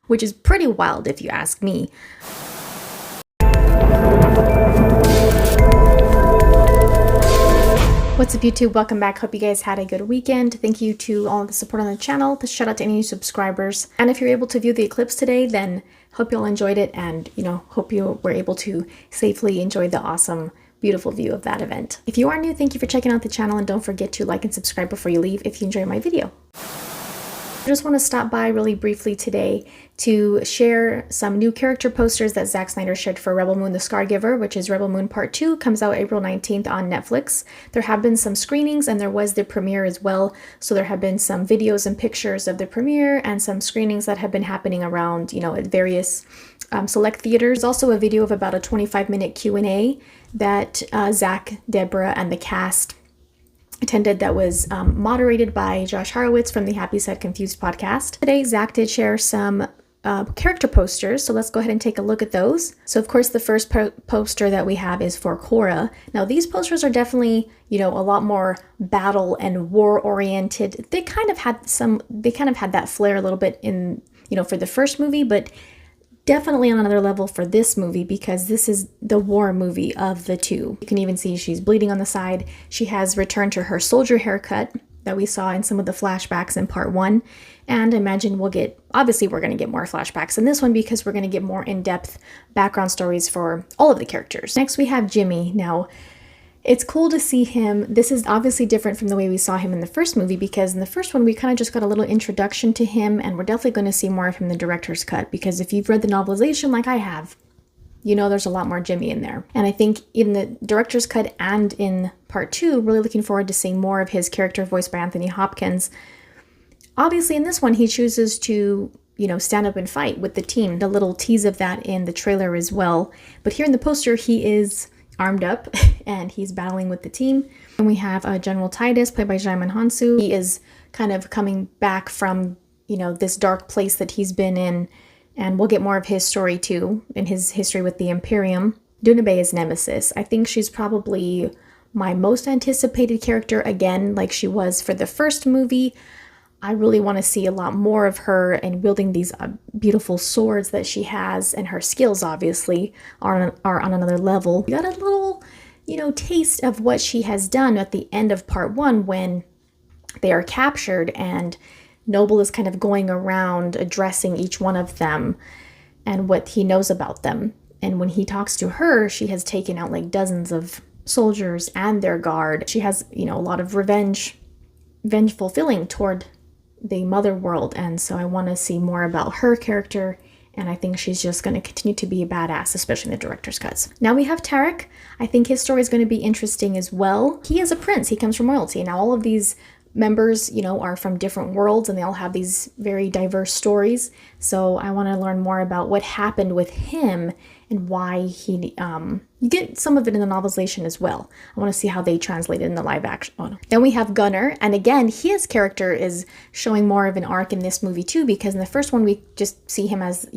which is pretty wild if you ask me. What's up YouTube? Welcome back. Hope you guys had a good weekend. Thank you to all of the support on the channel. Shout out to any new subscribers. And if you're able to view the eclipse today, then hope you all enjoyed it and, hope you were able to safely enjoy the awesome, beautiful view of that event. If you are new, thank you for checking out the channel and don't forget to like and subscribe before you leave if you enjoy my video. I just want to stop by really briefly today to share some new character posters that Zack Snyder shared for Rebel Moon the Scargiver, which is Rebel Moon Part 2, comes out April 19th on Netflix. There have been some screenings and there was the premiere as well, so there have been some videos and pictures of the premiere and some screenings that have been happening around, at various select theaters. There's also a video of about a 25-minute Q&A that Zach, Deborah, and the cast attended that was moderated by Josh Horowitz from the Happy Sad Confused podcast. Today, Zach did share some character posters, so let's go ahead and take a look at those. So of course, the first poster that we have is for Korra. Now these posters are definitely, a lot more battle and war oriented. They kind of had that flair a little bit in, for the first movie, but definitely on another level for this movie because this is the war movie of the two. You can even see she's bleeding on the side. She has returned to her soldier haircut that we saw in some of the flashbacks in part 1. And I imagine obviously we're going to get more flashbacks in this one because we're going to get more in-depth background stories for all of the characters. Next we have Jimmy. Now, it's cool to see him. This is obviously different from the way we saw him in the first movie because in the first one we kind of just got a little introduction to him, and we're definitely going to see more of him in the director's cut because if you've read the novelization like I have, there's a lot more Jimmy in there. And I think in the director's cut and in part 2, really looking forward to seeing more of his character voiced by Anthony Hopkins. Obviously in this one he chooses to stand up and fight with the team. The little tease of that in the trailer as well. But here in the poster he is armed up and he's battling with the team. And we have General Titus played by Jaimon Hansu. He is kind of coming back from this dark place that he's been in, and we'll get more of his story too in his history with the Imperium. Dunabe is Nemesis. I think she's probably my most anticipated character again, like she was for the first movie. I really want to see a lot more of her and wielding these beautiful swords that she has, and her skills obviously are on another level. We got a little, taste of what she has done at the end of part 1 when they are captured and Noble is kind of going around addressing each one of them and what he knows about them. And when he talks to her, she has taken out like dozens of soldiers and their guard. She has, a lot of vengeful feeling toward the mother world, and so I want to see more about her character, and I think she's just going to continue to be a badass, especially in the director's cuts. Now we have Tarek. I think his story is going to be interesting as well. He is a prince. He comes from royalty. Now all of these members, are from different worlds and they all have these very diverse stories. So I want to learn more about what happened with him and why he, you get some of it in the novelization as well. I want to see how they translate it in the live action. Oh, no. Then we have Gunner. And again, his character is showing more of an arc in this movie too, because in the first one, we just see him as,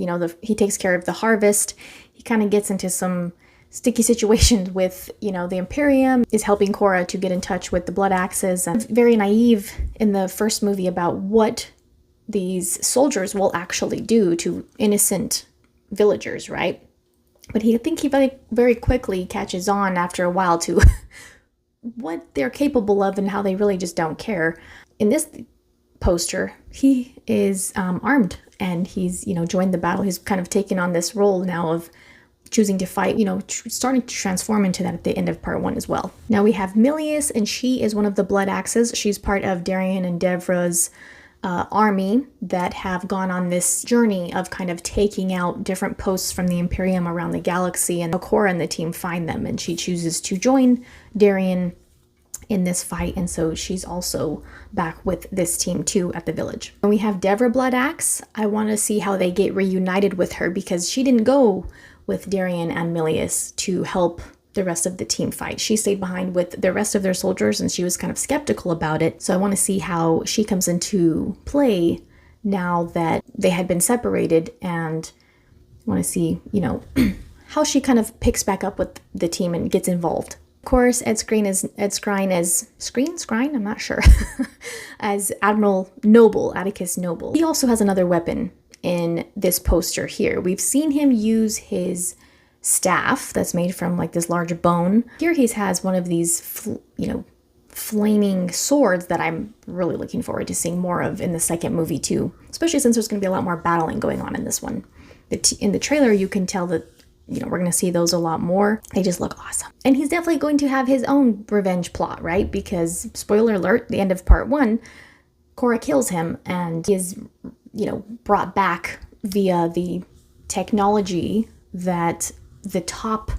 he takes care of the harvest. He kind of gets into some sticky situations with, the Imperium, is helping Korra to get in touch with the Blood Axes, and very naive in the first movie about what these soldiers will actually do to innocent villagers, right? But I think he very, very quickly catches on after a while to what they're capable of and how they really just don't care. In this poster, he is armed and he's, joined the battle. He's kind of taken on this role now of choosing to fight, starting to transform into that at the end of part 1 as well. Now we have Milius, and she is one of the Blood Axes. She's part of Darian and Devra's army that have gone on this journey of kind of taking out different posts from the Imperium around the galaxy, and Korra and the team find them, and she chooses to join Darian in this fight, and so she's also back with this team too at the village. And we have Devra Blood Axe. I want to see how they get reunited with her because she didn't go with Darian and Milius to help the rest of the team fight. She stayed behind with the rest of their soldiers and she was kind of skeptical about it. So I want to see how she comes into play now that they had been separated, and I want to see, how she kind of picks back up with the team and gets involved. Of course, Ed Skrein I'm not sure, as Admiral Noble, Atticus Noble. He also has another weapon in this poster here. We've seen him use his staff that's made from like this large bone. Here he has one of these, flaming swords that I'm really looking forward to seeing more of in the second movie too, especially since there's going to be a lot more battling going on in this one. In the trailer, you can tell that, we're going to see those a lot more. They just look awesome. And he's definitely going to have his own revenge plot, right? Because, spoiler alert, the end of part 1, Korra kills him and he is, brought back via the technology that the top,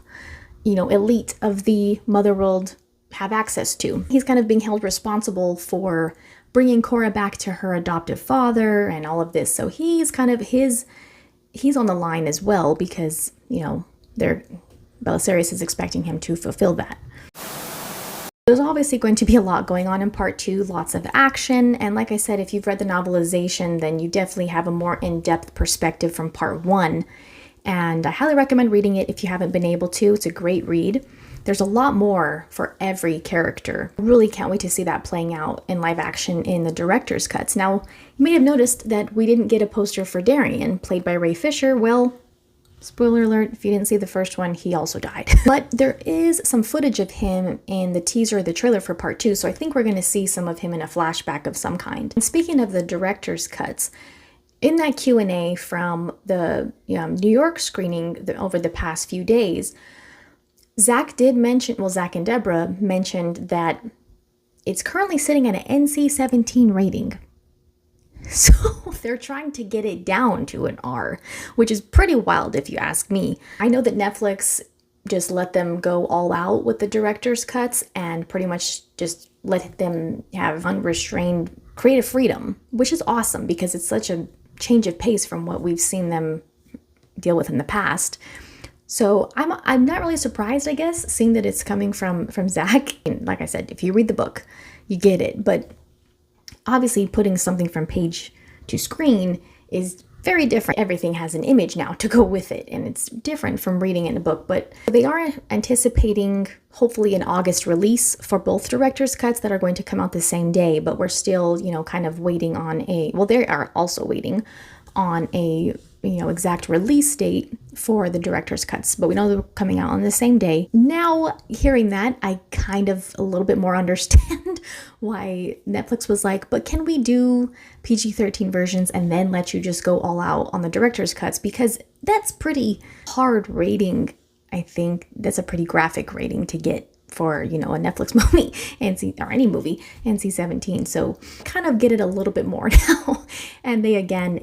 elite of the Mother World have access to. He's kind of being held responsible for bringing Korra back to her adoptive father and all of this. So he's kind of he's on the line as well because, Belisarius is expecting him to fulfill that. There's obviously going to be a lot going on in part 2, lots of action. And like I said, if you've read the novelization, then you definitely have a more in-depth perspective from part 1. And I highly recommend reading it if you haven't been able to. It's a great read. There's a lot more for every character. I really can't wait to see that playing out in live action in the director's cuts. Now, you may have noticed that we didn't get a poster for Darian, played by Ray Fisher. Well, spoiler alert, if you didn't see the first one, he also died. But there is some footage of him in the teaser or the trailer for part 2, so I think we're going to see some of him in a flashback of some kind. And speaking of the director's cuts, in that Q&A from the New York screening over the past few days, Zack and Deborah mentioned that it's currently sitting at an NC-17 rating. So they're trying to get it down to an R, which is pretty wild if you ask me. I know that Netflix just let them go all out with the director's cuts and pretty much just let them have unrestrained creative freedom, which is awesome because it's such a change of pace from what we've seen them deal with in the past. So I'm not really surprised, I guess, seeing that it's coming from Zack. And like I said, if you read the book, you get it. But obviously putting something from page to screen is very different. Everything has an image now to go with it, and it's different from reading in a book. But they are anticipating hopefully an August release for both director's cuts that are going to come out the same day. But we're still, kind of waiting on they are also waiting on a exact release date for the director's cuts, but we know they're coming out on the same day. Now, hearing that, I kind of a little bit more understand why Netflix was like, but can we do PG-13 versions and then let you just go all out on the director's cuts? Because that's pretty hard rating. I think that's a pretty graphic rating to get for, a Netflix movie, or any movie, NC-17. So kind of get it a little bit more now. And they, again,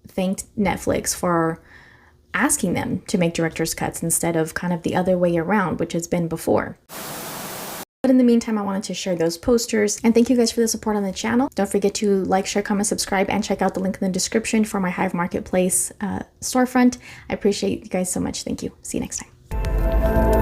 thanked Netflix for asking them to make director's cuts instead of kind of the other way around, which has been before. But in the meantime, I wanted to share those posters, and thank you guys for the support on the channel. Don't forget to like, share, comment, subscribe, and check out the link in the description for my Hive Marketplace storefront. I appreciate you guys so much. Thank you. See you next time.